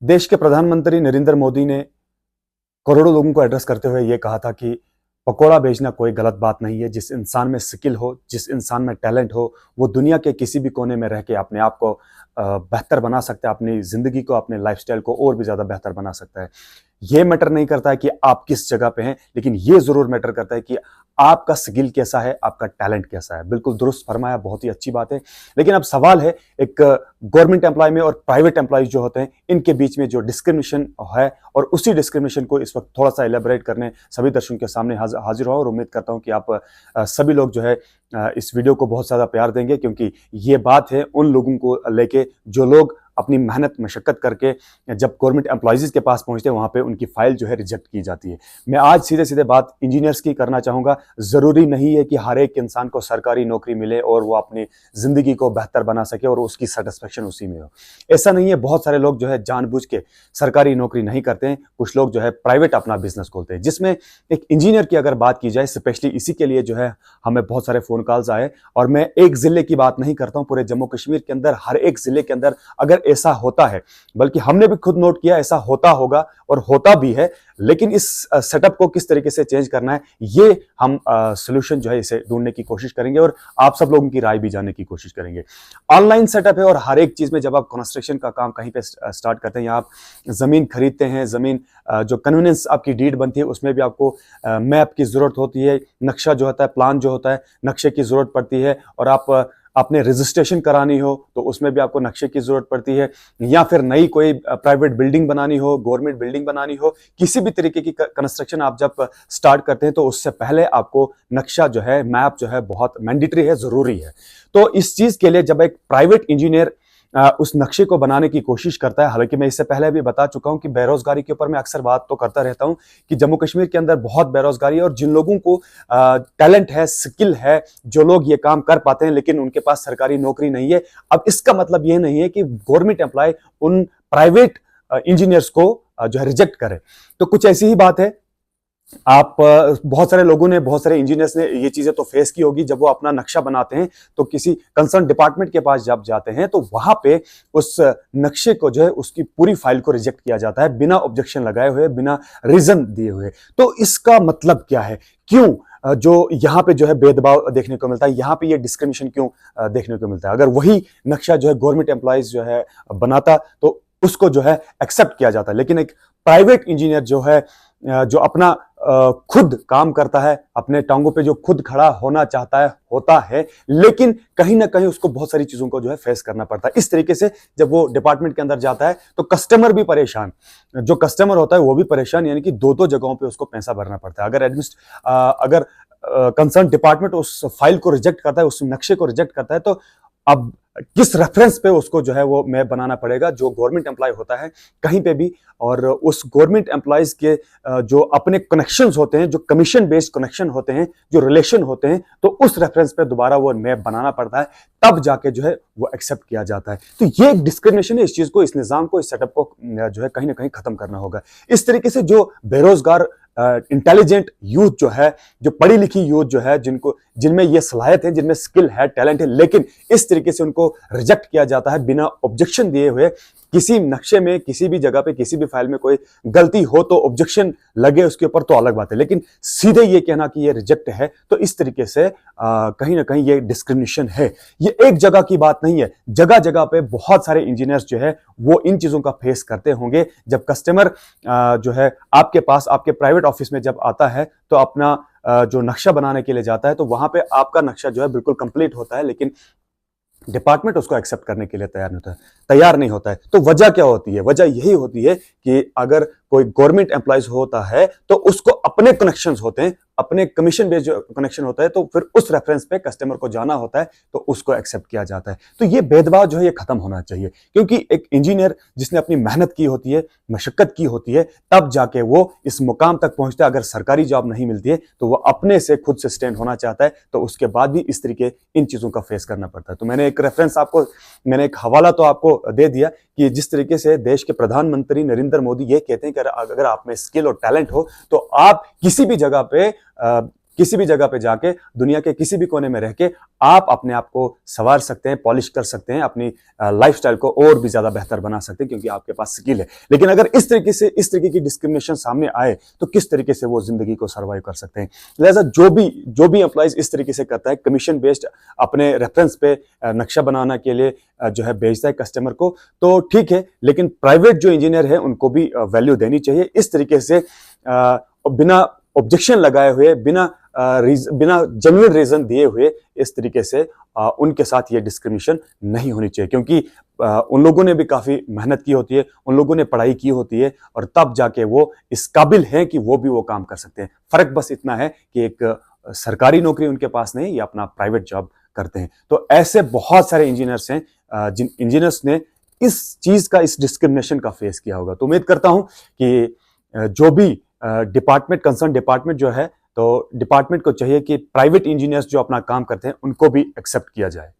देश के प्रधानमंत्री नरेंद्र मोदी ने करोड़ों लोगों को एड्रेस करते हुए ये कहा था कि पकोड़ा बेचना कोई गलत बात नहीं है। जिस इंसान में स्किल हो, जिस इंसान में टैलेंट हो, वो दुनिया के किसी भी कोने में रह के अपने आप को बेहतर बना सकता है, अपनी जिंदगी को, अपने लाइफस्टाइल को और भी ज्यादा बेहतर बना सकता है। ये मैटर नहीं करता है कि आप किस जगह पे हैं, लेकिन ये जरूर मैटर करता है कि आपका स्किल कैसा है, आपका टैलेंट कैसा है। बिल्कुल दुरुस्त फरमाया, बहुत ही अच्छी बात है। लेकिन अब सवाल है, एक गवर्नमेंट एम्प्लॉय में और प्राइवेट एम्प्लॉयज जो होते हैं, इनके बीच में जो डिस्क्रिमिनेशन है, और उसी डिस्क्रिमिनेशन को इस वक्त थोड़ा सा एलेबोरेट करने सभी दर्शकों के सामने हाजिर हो, और उम्मीद करता हूं कि आप सभी लोग जो है इस वीडियो को बहुत ज्यादा प्यार देंगे, क्योंकि ये बात है उन लोगों को लेके जो लोग अपनी मेहनत मशक्कत करके जब गवर्नमेंट एम्प्लॉयज के पास पहुंचते हैं, वहां पे उनकी फाइल जो है रिजेक्ट की जाती है। मैं आज सीधे सीधे बात इंजीनियर्स की करना चाहूंगा। जरूरी नहीं है कि हर एक इंसान को सरकारी नौकरी मिले और वो अपनी जिंदगी को बेहतर बना सके और उसकी सेटिस्फेक्शन उसी में हो। ऐसा नहीं है। बहुत सारे लोग जो है जानबूझ के सरकारी नौकरी नहीं करते हैं। कुछ लोग जो है प्राइवेट अपना बिजनेस खोलते हैं, जिसमें एक इंजीनियर की अगर बात की जाए, स्पेशली इसी के लिए जो है हमें बहुत सारे फोन कॉल्स आए। और मैं एक जिले की बात नहीं करता हूं, पूरे जम्मू कश्मीर के अंदर हर एक जिले के अंदर अगर ऐसा होता है, बल्कि हमने भी खुद नोट किया ऐसा होता होगा और होता भी है। लेकिन इस सेटअप को किस तरीके से चेंज करना है, ये हम सोल्यूशन जो है इसे ढूंढने की कोशिश करेंगे और आप सब लोगों की राय भी जानने की कोशिश करेंगे। ऑनलाइन सेटअप है और हर एक चीज में जब आप कंस्ट्रक्शन का काम कहीं पे स्टार्ट करते हैं या आप जमीन खरीदते हैं, जमीन जो कन्वीनियंस आपकी डीड बनती है, उसमें भी आपको मैप की जरूरत होती है, नक्शा जो होता है, प्लान जो होता है, नक्शे की जरूरत पड़ती है। और आप अपने रजिस्ट्रेशन करानी हो तो उसमें भी आपको नक्शे की जरूरत पड़ती है, या फिर नई कोई प्राइवेट बिल्डिंग बनानी हो, गवर्नमेंट बिल्डिंग बनानी हो, किसी भी तरीके की कंस्ट्रक्शन आप जब स्टार्ट करते हैं तो उससे पहले आपको नक्शा जो है, मैप जो है, बहुत मैंडेटरी है, जरूरी है। तो इस चीज के लिए जब एक प्राइवेट इंजीनियर उस नक्शे को बनाने की कोशिश करता है, हालांकि मैं इससे पहले भी बता चुका हूं कि बेरोजगारी के ऊपर मैं अक्सर बात तो करता रहता हूं कि जम्मू कश्मीर के अंदर बहुत बेरोजगारी है, और जिन लोगों को टैलेंट है, स्किल है, जो लोग ये काम कर पाते हैं, लेकिन उनके पास सरकारी नौकरी नहीं है। अब इसका मतलब ये नहीं है कि गवर्नमेंट एम्प्लॉय उन प्राइवेट इंजीनियर्स को जो है रिजेक्ट करे। तो कुछ ऐसी ही बात है। आप बहुत सारे लोगों ने, बहुत सारे इंजीनियर्स ने ये चीजें तो फेस की होगी। जब वो अपना नक्शा बनाते हैं तो किसी कंसर्न डिपार्टमेंट के पास जब जाते हैं तो वहां पे उस नक्शे को जो है, उसकी पूरी फाइल को रिजेक्ट किया जाता है, बिना ऑब्जेक्शन लगाए हुए, बिना रीजन दिए हुए। तो इसका मतलब क्या है, क्यों जो यहाँ पे जो है भेदभाव देखने को मिलता है, यहाँ पे ये डिस्क्रिमिनेशन क्यों देखने को मिलता है? अगर वही नक्शा जो है गवर्नमेंट एम्प्लॉयज जो है बनाता तो उसको जो है एक्सेप्ट किया जाता है। लेकिन एक प्राइवेट इंजीनियर जो है, जो अपना खुद काम करता है, अपने टांगों पे जो खुद खड़ा होना चाहता है, होता है, लेकिन कहीं ना कहीं उसको बहुत सारी चीजों को जो है फेस करना पड़ता है। इस तरीके से जब वो डिपार्टमेंट के अंदर जाता है तो कस्टमर भी परेशान, जो कस्टमर होता है वो भी परेशान, यानी कि दो दो जगहों पे उसको पैसा भरना पड़ता है। अगर कंसर्न डिपार्टमेंट उस फाइल को रिजेक्ट करता है, उस नक्शे को रिजेक्ट करता है, तो अब किस रेफरेंस पे उसको जो है वो मैप बनाना पड़ेगा, जो गवर्नमेंट एम्प्लॉय होता है कहीं पे भी, और उस गवर्नमेंट एम्प्लॉयज के जो अपने कनेक्शंस होते हैं, जो कमीशन बेस्ड कनेक्शन होते हैं, जो रिलेशन होते हैं, तो उस रेफरेंस पे दोबारा वो मैप बनाना पड़ता है, तब जाके जो है वो एक्सेप्ट किया जाता है। तो ये एक डिस्क्रिमिनेशन है। इस चीज को, इस निजाम को, इस सेटअप को जो है कहीं ना कहीं खत्म करना होगा। इस तरीके से जो बेरोजगार इंटेलिजेंट यूथ जो है, जो पढ़ी लिखी यूथ जो है, जिनमें ये सलाहियत है, जिनमें स्किल है, टैलेंट है, लेकिन इस तरीके से उनको रिजेक्ट किया जाता है बिना ऑब्जेक्शन दिए हुए। किसी नक्शे में, किसी भी जगह पे, किसी भी फाइल में कोई गलती हो तो ऑब्जेक्शन लगे उसके ऊपर तो अलग बात है, लेकिन सीधे ये कहना कि ये रिजेक्ट है, तो इस तरीके से कहीं ना कहीं ये डिस्क्रिमिनेशन है। ये एक जगह की बात नहीं है, जगह जगह पे बहुत सारे इंजीनियर्स जो है वो इन चीजों का फेस करते होंगे। जब कस्टमर जो है आपके पास, आपके प्राइवेट ऑफिस में जब आता है तो अपना जो नक्शा बनाने के लिए जाता है, तो वहां पे आपका नक्शा जो है बिल्कुल कंप्लीट होता है, लेकिन डिपार्टमेंट उसको एक्सेप्ट करने के लिए तैयार नहीं होता है। तो वजह क्या होती है? वजह यही होती है कि अगर कोई गवर्नमेंट एम्प्लॉयज होता है तो उसको अपने कनेक्शंस होते हैं, अपने कमीशन बेस्ड जो कनेक्शन होता है, तो फिर उस रेफरेंस पे कस्टमर को जाना होता है, तो उसको एक्सेप्ट किया जाता है। तो ये भेदभाव जो है ये खत्म होना चाहिए, क्योंकि एक इंजीनियर जिसने अपनी मेहनत की होती है, मशक्कत की होती है, तब जाके वो इस मुकाम तक पहुंचता है। अगर सरकारी जॉब नहीं मिलती है तो वो अपने से खुद सस्टेन होना चाहता है, तो उसके बाद भी इस तरीके इन चीजों का फेस करना पड़ता है। तो मैंने एक हवाला तो आपको दे दिया कि जिस तरीके से देश के प्रधानमंत्री नरेंद्र मोदी ये कहते हैं कि अगर आप में स्किल और टैलेंट हो तो आप किसी भी जगह पे किसी भी जगह पे जाके, दुनिया के किसी भी कोने में रह के आप अपने आप को संवार सकते हैं, पॉलिश कर सकते हैं, अपनी लाइफस्टाइल को और भी ज्यादा बेहतर बना सकते हैं, क्योंकि आपके पास स्किल है। लेकिन अगर इस तरीके की डिस्क्रिमिनेशन सामने आए तो किस तरीके से वो जिंदगी को सर्वाइव कर सकते हैं। लिहाजा जो भी एम्प्लॉइज इस तरीके से करता है, कमीशन बेस्ड अपने रेफरेंस पे नक्शा बनाने के लिए जो है भेजता है कस्टमर को, तो ठीक है, लेकिन प्राइवेट जो इंजीनियर है उनको भी वैल्यू देनी चाहिए। इस तरीके से बिना ऑब्जेक्शन लगाए हुए, बिना जेन्युइन रीजन दिए हुए इस तरीके से उनके साथ ये डिस्क्रिमिनेशन नहीं होनी चाहिए, क्योंकि उन लोगों ने भी काफी मेहनत की होती है, उन लोगों ने पढ़ाई की होती है, और तब जाके वो इस काबिल हैं कि वो भी वो काम कर सकते हैं। फर्क बस इतना है कि एक सरकारी नौकरी उनके पास नहीं, या अपना प्राइवेट जॉब करते हैं। तो ऐसे बहुत सारे इंजीनियर्स हैं जिन इंजीनियर्स ने इस चीज का, इस डिस्क्रिमिनेशन का फेस किया होगा। तो उम्मीद करता हूं कि जो भी कंसर्न डिपार्टमेंट जो है, तो डिपार्टमेंट को चाहिए कि प्राइवेट इंजीनियर्स जो अपना काम करते हैं उनको भी एक्सेप्ट किया जाए।